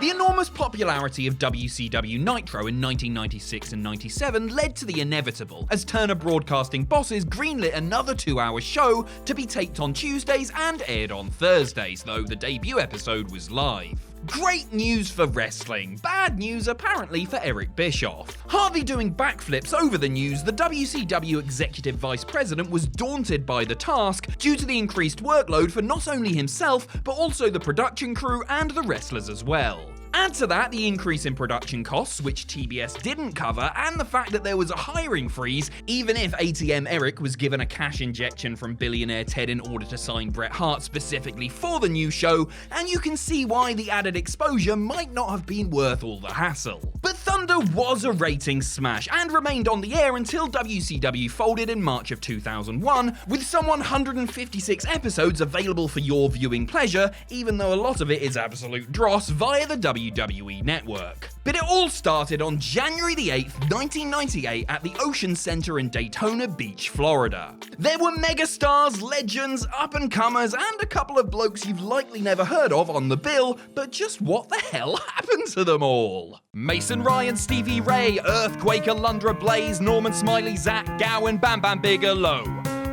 The enormous popularity of WCW Nitro in 1996 and 97 led to the inevitable, as Turner Broadcasting bosses greenlit another 2-hour show to be taped on Tuesdays and aired on Thursdays, though the debut episode was live. Great news for wrestling, bad news apparently for Eric Bischoff. Hardly doing backflips over the news, the WCW Executive Vice President was daunted by the task due to the increased workload for not only himself, but also the production crew and the wrestlers as well. Add to that the increase in production costs, which TBS didn't cover, and the fact that there was a hiring freeze, even if ATM Eric was given a cash injection from billionaire Ted in order to sign Bret Hart specifically for the new show, and you can see why the added exposure might not have been worth all the hassle. But Thunder was a ratings smash and remained on the air until WCW folded in March of 2001, with some 156 episodes available for your viewing pleasure, even though a lot of it is absolute dross via the WWE Network. But it all started on January the 8th, 1998 at the Ocean Center in Daytona Beach, Florida. There were megastars, legends, up-and-comers, and a couple of blokes you've likely never heard of on the bill, but just what the hell happened to them all? Mason Ryan, Stevie Ray, Earthquake, Alundra Blaze, Norman Smiley, Zach Gowen, Bam Bam Bigelow,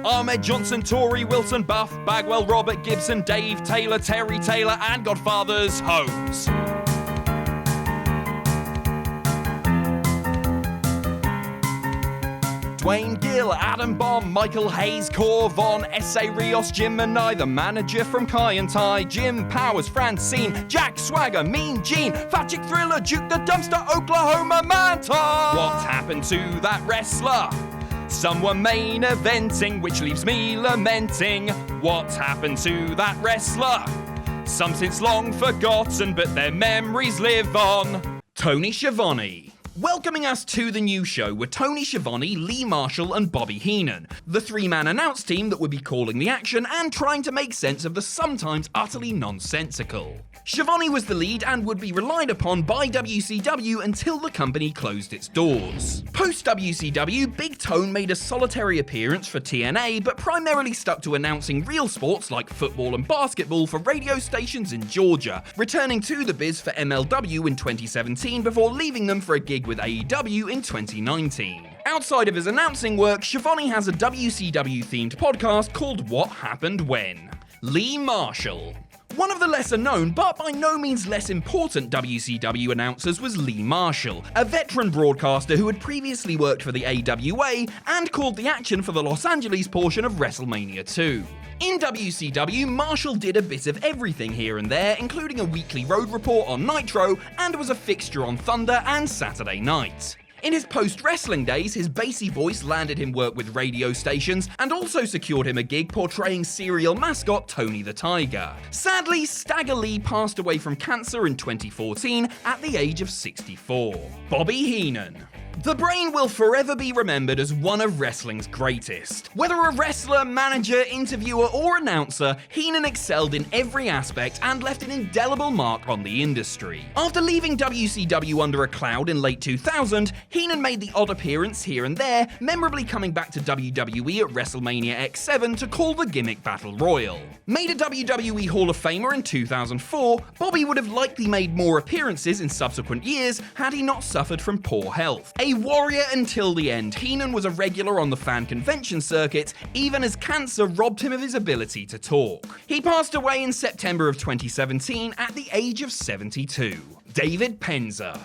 Ahmed Johnson, Torrey Wilson, Buff, Bagwell, Robert Gibson, Dave Taylor, Terry Taylor, and Godfather's Holmes. Dwayne Gill, Adam Bomb, Michael Hayes, Cor Von, S.A. Rios, Jim Manai, the manager from Kai and Tai, Jim Powers, Francine, Jack Swagger, Mean Gene, Fat Chick Thriller, Duke the Dumpster, Oklahoma Manta. What happened to that wrestler? Some were main eventing, which leaves me lamenting. What happened to that wrestler? Some since long forgotten, but their memories live on. Tony Schiavone. Welcoming us to the new show were Tony Schiavone, Lee Marshall, and Bobby Heenan, the three-man announce team that would be calling the action and trying to make sense of the sometimes utterly nonsensical. Schiavone was the lead and would be relied upon by WCW until the company closed its doors. Post-WCW, Big Tone made a solitary appearance for TNA, but primarily stuck to announcing real sports like football and basketball for radio stations in Georgia, returning to the biz for MLW in 2017 before leaving them for a gig with AEW in 2019. Outside of his announcing work, Schiavone has a WCW-themed podcast called What Happened When. Lee Marshall. One of the lesser known, but by no means less important WCW announcers was Lee Marshall, a veteran broadcaster who had previously worked for the AWA and called the action for the Los Angeles portion of WrestleMania 2. In WCW, Marshall did a bit of everything here and there, including a weekly road report on Nitro, and was a fixture on Thunder and Saturday Night. In his post-wrestling days, his bassy voice landed him work with radio stations and also secured him a gig portraying serial mascot Tony the Tiger. Sadly, Stagger Lee passed away from cancer in 2014 at the age of 64. Bobby Heenan. The Brain will forever be remembered as one of wrestling's greatest. Whether a wrestler, manager, interviewer, or announcer, Heenan excelled in every aspect and left an indelible mark on the industry. After leaving WCW under a cloud in late 2000, Heenan made the odd appearance here and there, memorably coming back to WWE at WrestleMania X7 to call the gimmick Battle Royal. Made a WWE Hall of Famer in 2004, Bobby would have likely made more appearances in subsequent years had he not suffered from poor health. A warrior until the end, Heenan was a regular on the fan convention circuit, even as cancer robbed him of his ability to talk. He passed away in September of 2017 at the age of 72. David Penza.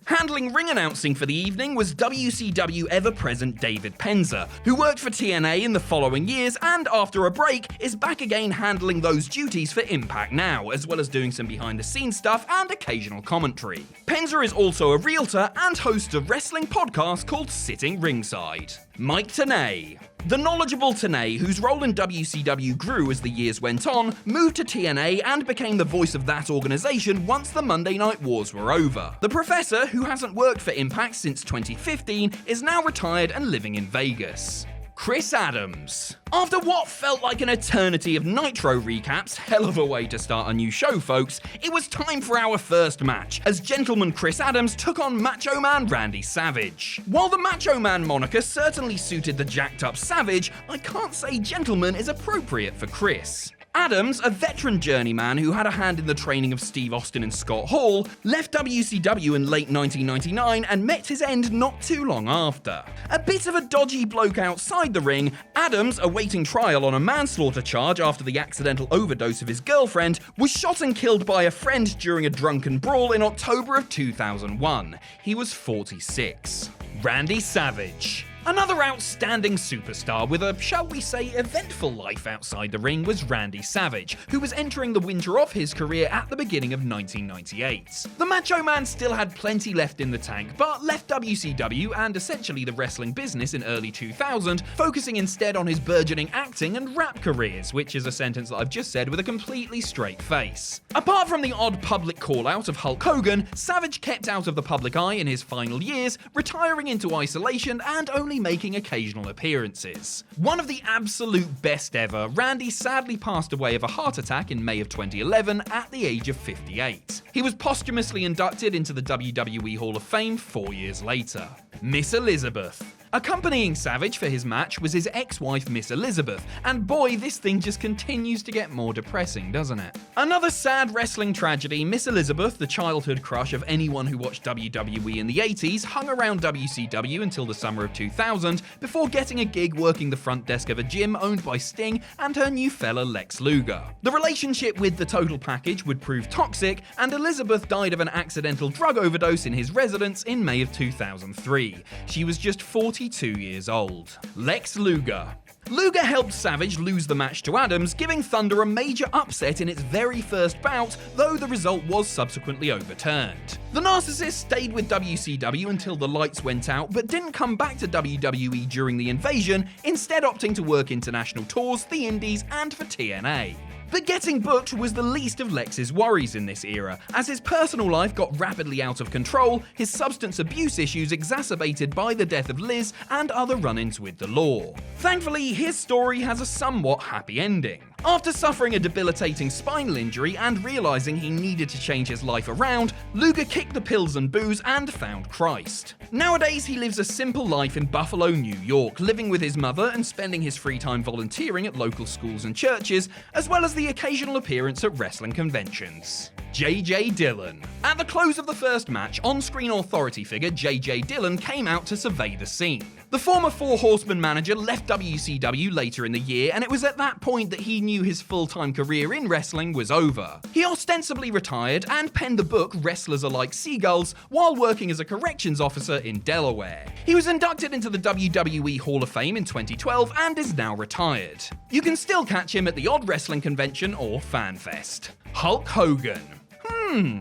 Handling ring announcing for the evening was WCW ever-present David Penza, who worked for TNA in the following years and, after a break, is back again handling those duties for Impact now, as well as doing some behind-the-scenes stuff and occasional commentary. Penza is also a realtor and hosts a wrestling podcast called Sitting Ringside. Mike Tenay. The knowledgeable Tenay, whose role in WCW grew as the years went on, moved to TNA and became the voice of that organization once the Monday Night Wars were over. The Professor, who hasn't worked for Impact since 2015, is now retired and living in Vegas. Chris Adams. After what felt like an eternity of Nitro recaps, hell of a way to start a new show folks, it was time for our first match, as Gentleman Chris Adams took on Macho Man Randy Savage. While the Macho Man moniker certainly suited the jacked up Savage, I can't say Gentleman is appropriate for Chris. Adams, a veteran journeyman who had a hand in the training of Steve Austin and Scott Hall, left WCW in late 1999 and met his end not too long after. A bit of a dodgy bloke outside the ring, Adams, awaiting trial on a manslaughter charge after the accidental overdose of his girlfriend, was shot and killed by a friend during a drunken brawl in October of 2001. He was 46. Randy Savage. Another outstanding superstar with a, shall we say, eventful life outside the ring was Randy Savage, who was entering the winter of his career at the beginning of 1998. The Macho Man still had plenty left in the tank, but left WCW and essentially the wrestling business in early 2000, focusing instead on his burgeoning acting and rap careers, which is a sentence that I've just said with a completely straight face. Apart from the odd public call-out of Hulk Hogan, Savage kept out of the public eye in his final years, retiring into isolation and only making occasional appearances. One of the absolute best ever, Randy sadly passed away of a heart attack in May of 2011 at the age of 58. He was posthumously inducted into the WWE Hall of Fame 4 years later. Miss Elizabeth. Accompanying Savage for his match was his ex-wife Miss Elizabeth, and boy, this thing just continues to get more depressing, doesn't it? Another sad wrestling tragedy, Miss Elizabeth, the childhood crush of anyone who watched WWE in the 80s, hung around WCW until the summer of 2000 before getting a gig working the front desk of a gym owned by Sting and her new fella Lex Luger. The relationship with the Total Package would prove toxic, and Elizabeth died of an accidental drug overdose in his residence in May of 2003. She was just 42 years old. Lex Luger. Luger helped Savage lose the match to Adams, giving Thunder a major upset in its very first bout, though the result was subsequently overturned. The narcissist stayed with WCW until the lights went out, but didn't come back to WWE during the invasion, instead opting to work international tours, the Indies, and for TNA. But getting booked was the least of Lex's worries in this era, as his personal life got rapidly out of control, his substance abuse issues exacerbated by the death of Liz, and other run-ins with the law. Thankfully, his story has a somewhat happy ending. After suffering a debilitating spinal injury and realizing he needed to change his life around, Luger kicked the pills and booze and found Christ. Nowadays, he lives a simple life in Buffalo, New York, living with his mother and spending his free time volunteering at local schools and churches, as well as the occasional appearance at wrestling conventions. J.J. Dillon. At the close of the first match, on-screen authority figure J.J. Dillon came out to survey the scene. The former Four Horsemen manager left WCW later in the year, and it was at that point that he knew his full-time career in wrestling was over. He ostensibly retired and penned the book Wrestlers Are Like Seagulls while working as a corrections officer in Delaware. He was inducted into the WWE Hall of Fame in 2012 and is now retired. You can still catch him at the odd wrestling convention or fan fest. Hulk Hogan.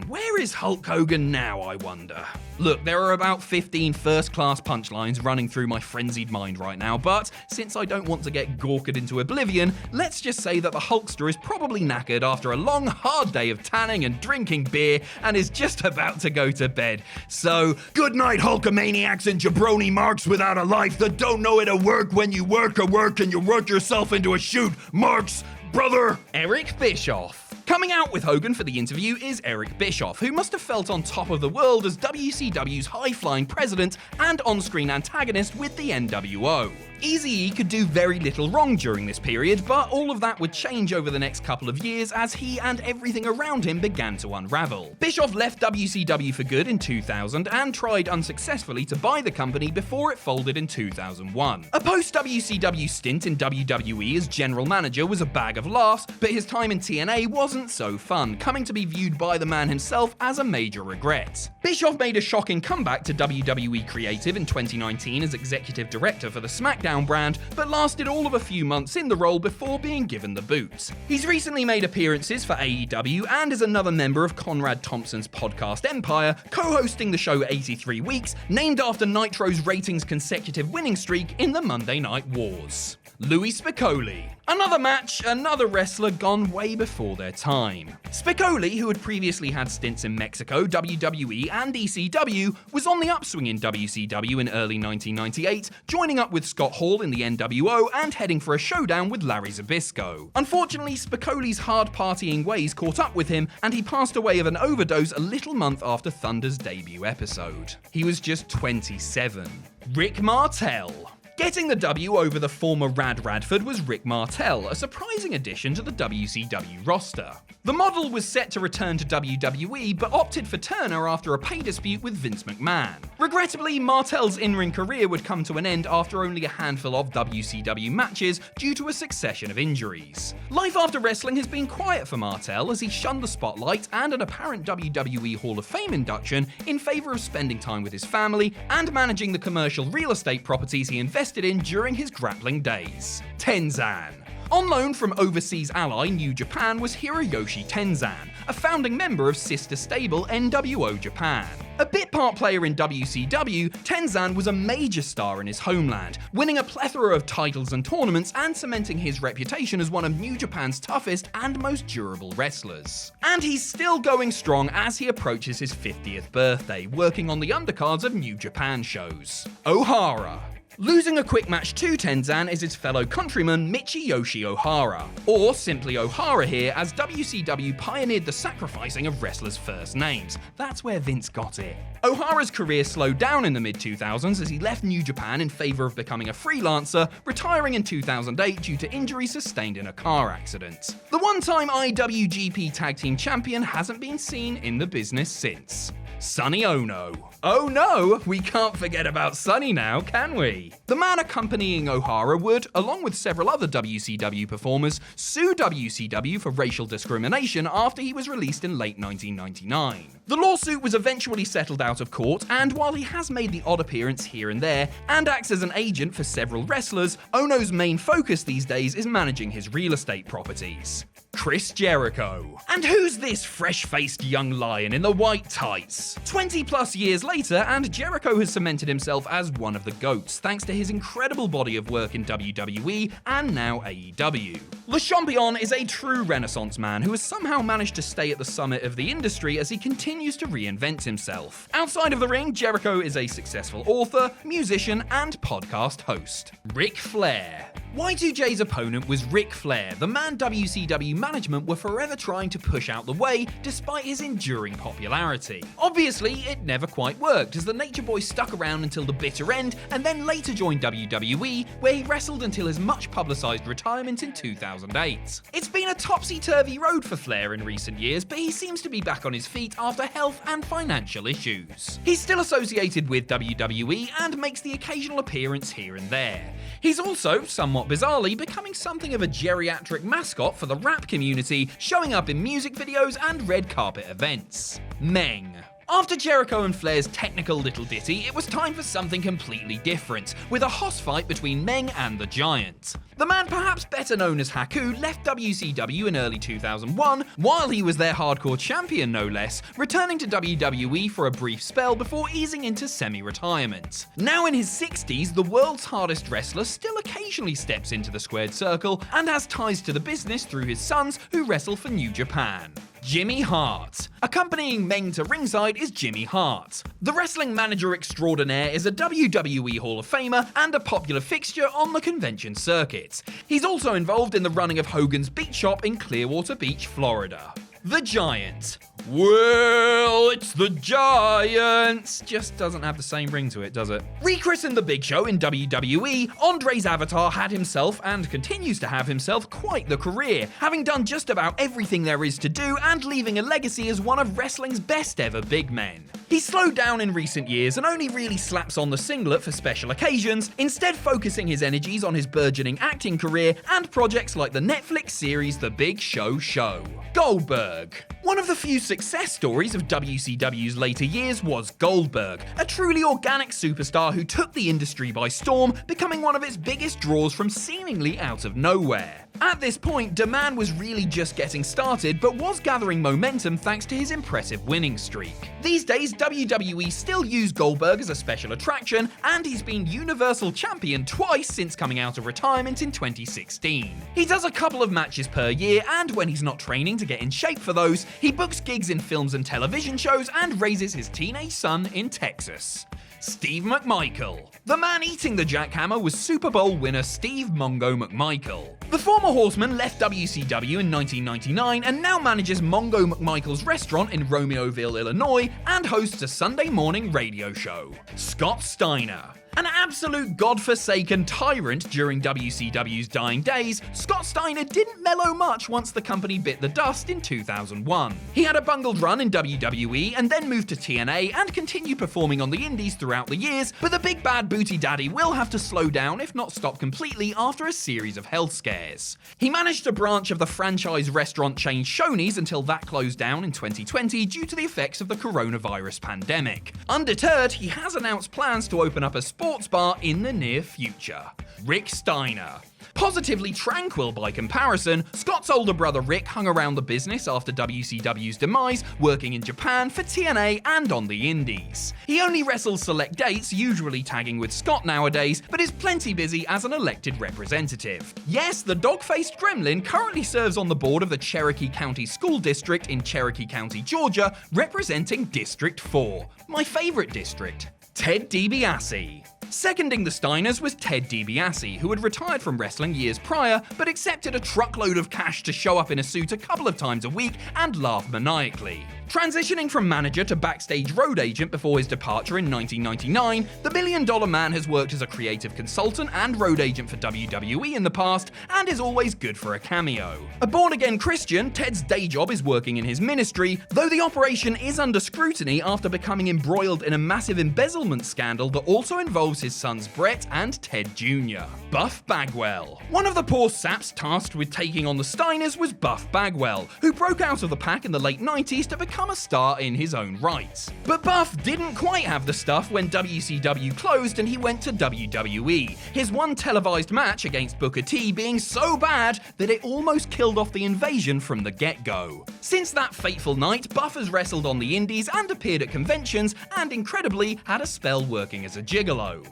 Where is Hulk Hogan now, I wonder? Look, there are about 15 first-class punchlines running through my frenzied mind right now, but since I don't want to get gawked into oblivion, let's just say that the Hulkster is probably knackered after a long, hard day of tanning and drinking beer and is just about to go to bed. So, good night, Hulkamaniacs and jabroni marks without a life that don't know it'll work when you work a work and you work yourself into a shoot. Marks, brother! Eric Bischoff. Coming out with Hogan for the interview is Eric Bischoff, who must have felt on top of the world as WCW's high-flying president and on-screen antagonist with the NWO. Eazy-E could do very little wrong during this period, but all of that would change over the next couple of years as he and everything around him began to unravel. Bischoff left WCW for good in 2000 and tried unsuccessfully to buy the company before it folded in 2001. A post-WCW stint in WWE as general manager was a bag of laughs, but his time in TNA wasn't so fun, coming to be viewed by the man himself as a major regret. Bischoff made a shocking comeback to WWE Creative in 2019 as executive director for the SmackDown brand, but lasted all of a few months in the role before being given the boot. He's recently made appearances for AEW and is another member of Conrad Thompson's podcast Empire, co-hosting the show 83 Weeks, named after Nitro's ratings consecutive winning streak in the Monday Night Wars. Louis Spicolli. Another match, another wrestler gone way before their time. Spicolli, who had previously had stints in Mexico, WWE, and ECW, was on the upswing in WCW in early 1998, joining up with Scott Hall in the NWO and heading for a showdown with Larry Zbyszko. Unfortunately, Spicolli's hard partying ways caught up with him, and he passed away of an overdose a little month after Thunder's debut episode. He was just 27. Rick Martel. Getting the W over the former Rad Radford was Rick Martel, a surprising addition to the WCW roster. The model was set to return to WWE, but opted for Turner after a pay dispute with Vince McMahon. Regrettably, Martel's in-ring career would come to an end after only a handful of WCW matches due to a succession of injuries. Life after wrestling has been quiet for Martel as he shunned the spotlight and an apparent WWE Hall of Fame induction in favor of spending time with his family and managing the commercial real estate properties he invested in during his grappling days. Tenzan. On loan from overseas ally New Japan was Hiroyoshi Tenzan, a founding member of sister stable NWO Japan. A bit-part player in WCW, Tenzan was a major star in his homeland, winning a plethora of titles and tournaments and cementing his reputation as one of New Japan's toughest and most durable wrestlers. And he's still going strong as he approaches his 50th birthday, working on the undercards of New Japan shows. Ohara. Losing a quick match to Tenzan is his fellow countryman Michiyoshi Ohara, or simply Ohara here, as WCW pioneered the sacrificing of wrestlers' first names. That's where Vince got it. Ohara's career slowed down in the mid-2000s as he left New Japan in favor of becoming a freelancer, retiring in 2008 due to injuries sustained in a car accident. The one-time IWGP Tag Team Champion hasn't been seen in the business since. Sonny Ono. Oh no, we can't forget about Sonny now, can we? The man accompanying Ohara would, along with several other WCW performers, sue WCW for racial discrimination after he was released in late 1999. The lawsuit was eventually settled out of court, and while he has made the odd appearance here and there, and acts as an agent for several wrestlers, Ono's main focus these days is managing his real estate properties. Chris Jericho. And who's this fresh-faced young lion in the white tights? 20 plus years later, and Jericho has cemented himself as one of the GOATs thanks to his incredible body of work in WWE and now AEW. Le Champion is a true renaissance man who has somehow managed to stay at the summit of the industry as he continues to reinvent himself. Outside of the ring, Jericho is a successful author, musician, and podcast host. Ric Flair. Y2J's opponent was Ric Flair, the man WCW management were forever trying to push out the way despite his enduring popularity. Obviously, it never quite worked as the Nature Boy stuck around until the bitter end and then later joined WWE, where he wrestled until his much publicised retirement in 2008. It's been a topsy-turvy road for Flair in recent years, but he seems to be back on his feet after health and financial issues. He's still associated with WWE and makes the occasional appearance here and there. He's also, somewhat bizarrely, becoming something of a geriatric mascot for the rap community, showing up in music videos and red carpet events. Meng. After Jericho and Flair's technical little ditty, it was time for something completely different, with a hoss fight between Meng and the Giant. The man perhaps better known as Haku left WCW in early 2001, while he was their hardcore champion no less, returning to WWE for a brief spell before easing into semi-retirement. Now in his 60s, the world's hardest wrestler still occasionally steps into the squared circle and has ties to the business through his sons who wrestle for New Japan. Jimmy Hart. Accompanying Meng to ringside is Jimmy Hart. The wrestling manager extraordinaire is a WWE Hall of Famer and a popular fixture on the convention circuit. He's also involved in the running of Hogan's Beach Shop in Clearwater Beach, Florida. The Giant. Well, it's the Giant. Just doesn't have the same ring to it, does it? Rechristened the Big Show in WWE, Andre's avatar had himself, and continues to have himself, quite the career, having done just about everything there is to do and leaving a legacy as one of wrestling's best ever big men. He's slowed down in recent years and only really slaps on the singlet for special occasions, instead focusing his energies on his burgeoning acting career and projects like the Netflix series The Big Show Show. Goldberg. One of the few success stories of WCW's later years was Goldberg, a truly organic superstar who took the industry by storm, becoming one of its biggest draws from seemingly out of nowhere. At this point, DeMann was really just getting started, but was gathering momentum thanks to his impressive winning streak. These days, WWE still use Goldberg as a special attraction, and he's been Universal Champion twice since coming out of retirement in 2016. He does a couple of matches per year, and when he's not training to get in shape for those, he books gigs in films and television shows and raises his teenage son in Texas. Steve McMichael. The man eating the jackhammer was Super Bowl winner Steve Mongo McMichael. The former Horseman left WCW in 1999 and now manages Mongo McMichael's restaurant in Romeoville, Illinois, and hosts a Sunday morning radio show. Scott Steiner. An absolute godforsaken tyrant during WCW's dying days, Scott Steiner didn't mellow much once the company bit the dust in 2001. He had a bungled run in WWE and then moved to TNA and continued performing on the indies throughout the years, but the big bad booty daddy will have to slow down if not stop completely after a series of health scares. He managed to branch of the franchise restaurant chain Shoney's until that closed down in 2020 due to the effects of the coronavirus pandemic. Undeterred, he has announced plans to open up a sports bar in the near future. Rick Steiner. Positively tranquil by comparison, Scott's older brother Rick hung around the business after WCW's demise, working in Japan for TNA and on the indies. He only wrestles select dates, usually tagging with Scott nowadays, but is plenty busy as an elected representative. Yes, the dog-faced gremlin currently serves on the board of the Cherokee County School District in Cherokee County, Georgia, representing District 4, my favorite district. Ted DiBiase. Seconding the Steiners was Ted DiBiase, who had retired from wrestling years prior, but accepted a truckload of cash to show up in a suit a couple of times a week and laugh maniacally. Transitioning from manager to backstage road agent before his departure in 1999, the $1 Million Man has worked as a creative consultant and road agent for WWE in the past, and is always good for a cameo. A born-again Christian, Ted's day job is working in his ministry, though the operation is under scrutiny after becoming embroiled in a massive embezzlement scandal that also involves his sons Brett and Ted Jr. Buff Bagwell. One of the poor saps tasked with taking on the Steiners was Buff Bagwell, who broke out of the pack in the late 90s to become a star in his own right. But Buff didn't quite have the stuff when WCW closed and he went to WWE, his one televised match against Booker T being so bad that it almost killed off the invasion from the get-go. Since that fateful night, Buff has wrestled on the indies and appeared at conventions, and incredibly had a spell working as a gigolo.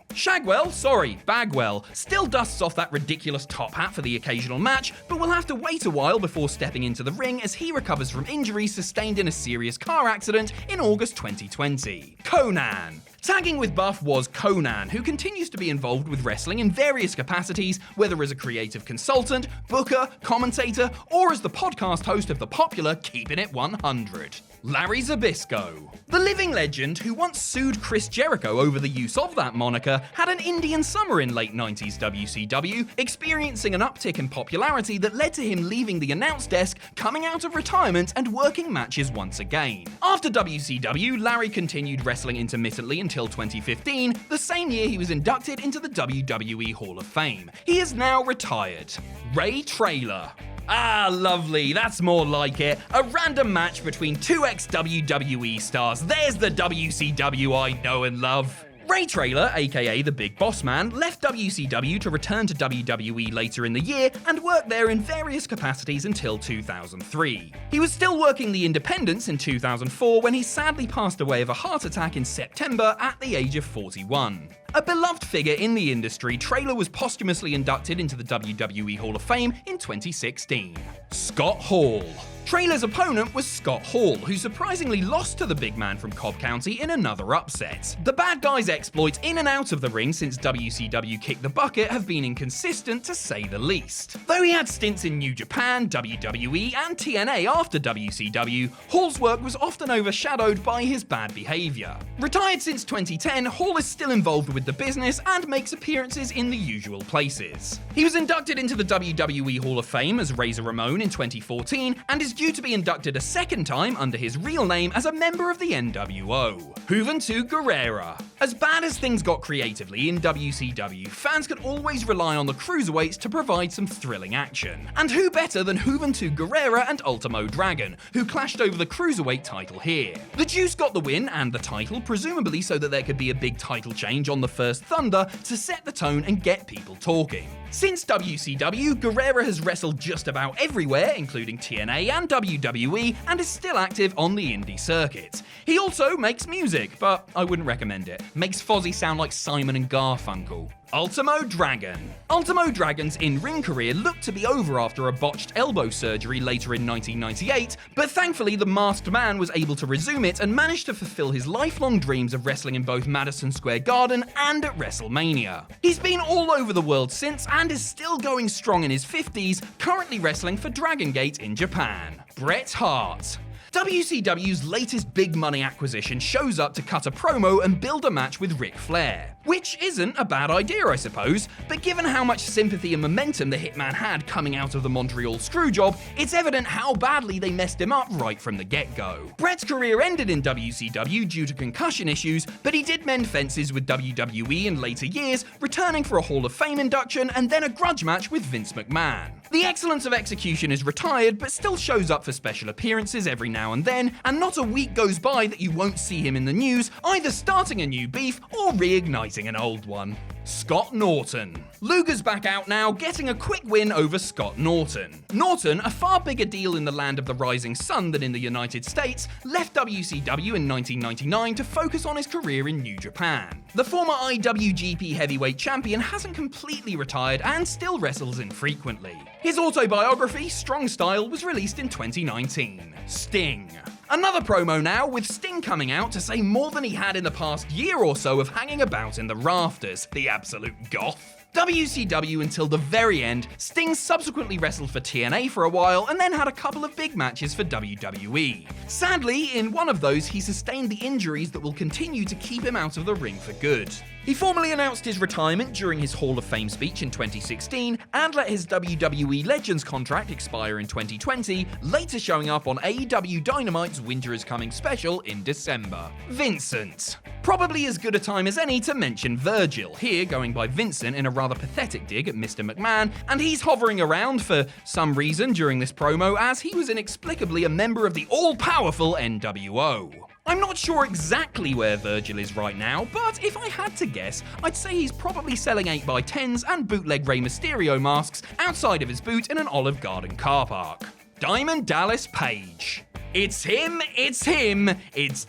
Bagwell, still dusts off that ridiculous top hat for the occasional match, but will have to wait a while before stepping into the ring as he recovers from injuries sustained in a serious car accident in August 2020. Conan. Tagging with Buff was Conan, who continues to be involved with wrestling in various capacities, whether as a creative consultant, booker, commentator, or as the podcast host of the popular Keeping It 100. Larry Zbyszko. The living legend, who once sued Chris Jericho over the use of that moniker, had an Indian summer in late 90s WCW, experiencing an uptick in popularity that led to him leaving the announce desk, coming out of retirement, and working matches once again. After WCW, Larry continued wrestling intermittently until 2015, the same year he was inducted into the WWE Hall of Fame. He is now retired. Ray Traylor. Ah, lovely, that's more like it. A random match between two ex-WWE stars. There's the WCW I know and love. Ray Traylor, aka the Big Boss Man, left WCW to return to WWE later in the year and worked there in various capacities until 2003. He was still working the independents in 2004 when he sadly passed away of a heart attack in September at the age of 41. A beloved figure in the industry, Traylor was posthumously inducted into the WWE Hall of Fame in 2016. Scott Hall. Traylor's opponent was Scott Hall, who surprisingly lost to the big man from Cobb County in another upset. The bad guy's exploits in and out of the ring since WCW kicked the bucket have been inconsistent to say the least. Though he had stints in New Japan, WWE, and TNA after WCW, Hall's work was often overshadowed by his bad behaviour. Retired since 2010, Hall is still involved with the business and makes appearances in the usual places. He was inducted into the WWE Hall of Fame as Razor Ramon in 2014 and is due to be inducted a second time under his real name as a member of the NWO. Juventud Guerrera. As bad as things got creatively in WCW, fans could always rely on the Cruiserweights to provide some thrilling action. And who better than Juventud Guerrera and Ultimo Dragon, who clashed over the Cruiserweight title here. The Juice got the win and the title, presumably so that there could be a big title change on the first Thunder to set the tone and get people talking. Since WCW, Guerrera has wrestled just about everywhere, including TNA and WWE, and is still active on the indie circuit. He also makes music, but I wouldn't recommend it. Makes Fozzy sound like Simon and Garfunkel. Ultimo Dragon. Ultimo Dragon's in-ring career looked to be over after a botched elbow surgery later in 1998, but thankfully the masked man was able to resume it and managed to fulfill his lifelong dreams of wrestling in both Madison Square Garden and at WrestleMania. He's been all over the world since and is still going strong in his 50s, currently wrestling for Dragon Gate in Japan. Bret Hart. WCW's latest big money acquisition shows up to cut a promo and build a match with Ric Flair. Which isn't a bad idea, I suppose, but given how much sympathy and momentum the Hitman had coming out of the Montreal Screwjob, it's evident how badly they messed him up right from the get-go. Bret's career ended in WCW due to concussion issues, but he did mend fences with WWE in later years, returning for a Hall of Fame induction and then a grudge match with Vince McMahon. The excellence of execution is retired, but still shows up for special appearances every now and then, and not a week goes by that you won't see him in the news, either starting a new beef or reigniting an old one. Scott Norton. Luger's back out now, getting a quick win over Scott Norton. Norton, a far bigger deal in the land of the rising sun than in the United States, left WCW in 1999 to focus on his career in New Japan. The former IWGP Heavyweight Champion hasn't completely retired and still wrestles infrequently. His autobiography, Strong Style, was released in 2019. Sting. Another promo now, with Sting coming out to say more than he had in the past year or so of hanging about in the rafters, the absolute goth. WCW until the very end, Sting subsequently wrestled for TNA for a while and then had a couple of big matches for WWE. Sadly, in one of those, he sustained the injuries that will continue to keep him out of the ring for good. He formally announced his retirement during his Hall of Fame speech in 2016 and let his WWE Legends contract expire in 2020, later showing up on AEW Dynamite's Winter is Coming special in December. Vincent. Probably as good a time as any to mention Virgil, here going by Vincent in a rather pathetic dig at Mr. McMahon, and he's hovering around for some reason during this promo as he was inexplicably a member of the all-powerful NWO. I'm not sure exactly where Virgil is right now, but if I had to guess, I'd say he's probably selling 8x10s and bootleg Rey Mysterio masks outside of his boot in an Olive Garden car park. Diamond Dallas Page. It's him, it's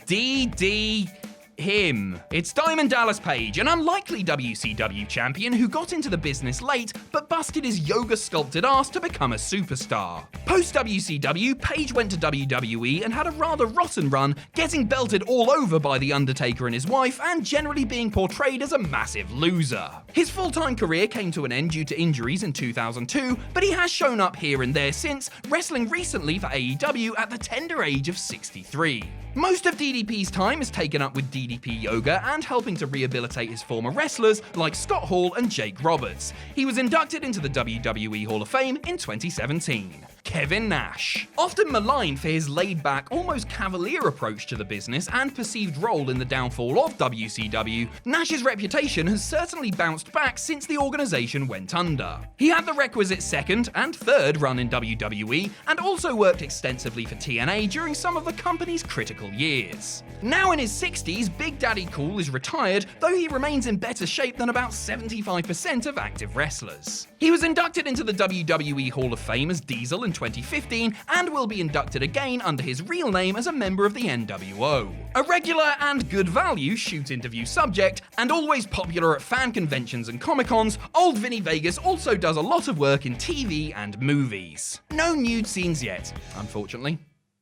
DD... him. It's Diamond Dallas Page, an unlikely WCW champion who got into the business late but busted his yoga-sculpted ass to become a superstar. Post-WCW, Page went to WWE and had a rather rotten run, getting belted all over by The Undertaker and his wife and generally being portrayed as a massive loser. His full-time career came to an end due to injuries in 2002, but he has shown up here and there since, wrestling recently for AEW at the tender age of 63. Most of DDP's time is taken up with DDP Yoga and helping to rehabilitate his former wrestlers like Scott Hall and Jake Roberts. He was inducted into the WWE Hall of Fame in 2017. Kevin Nash. Often maligned for his laid-back, almost cavalier approach to the business and perceived role in the downfall of WCW, Nash's reputation has certainly bounced back since the organization went under. He had the requisite second and third run in WWE and also worked extensively for TNA during some of the company's critical years. Now in his 60s, Big Daddy Cool is retired, though he remains in better shape than about 75% of active wrestlers. He was inducted into the WWE Hall of Fame as Diesel in 2015 and will be inducted again under his real name as a member of the NWO. A regular and good value shoot interview subject, and always popular at fan conventions and Comic-Cons, old Vinny Vegas also does a lot of work in TV and movies. No nude scenes yet, unfortunately.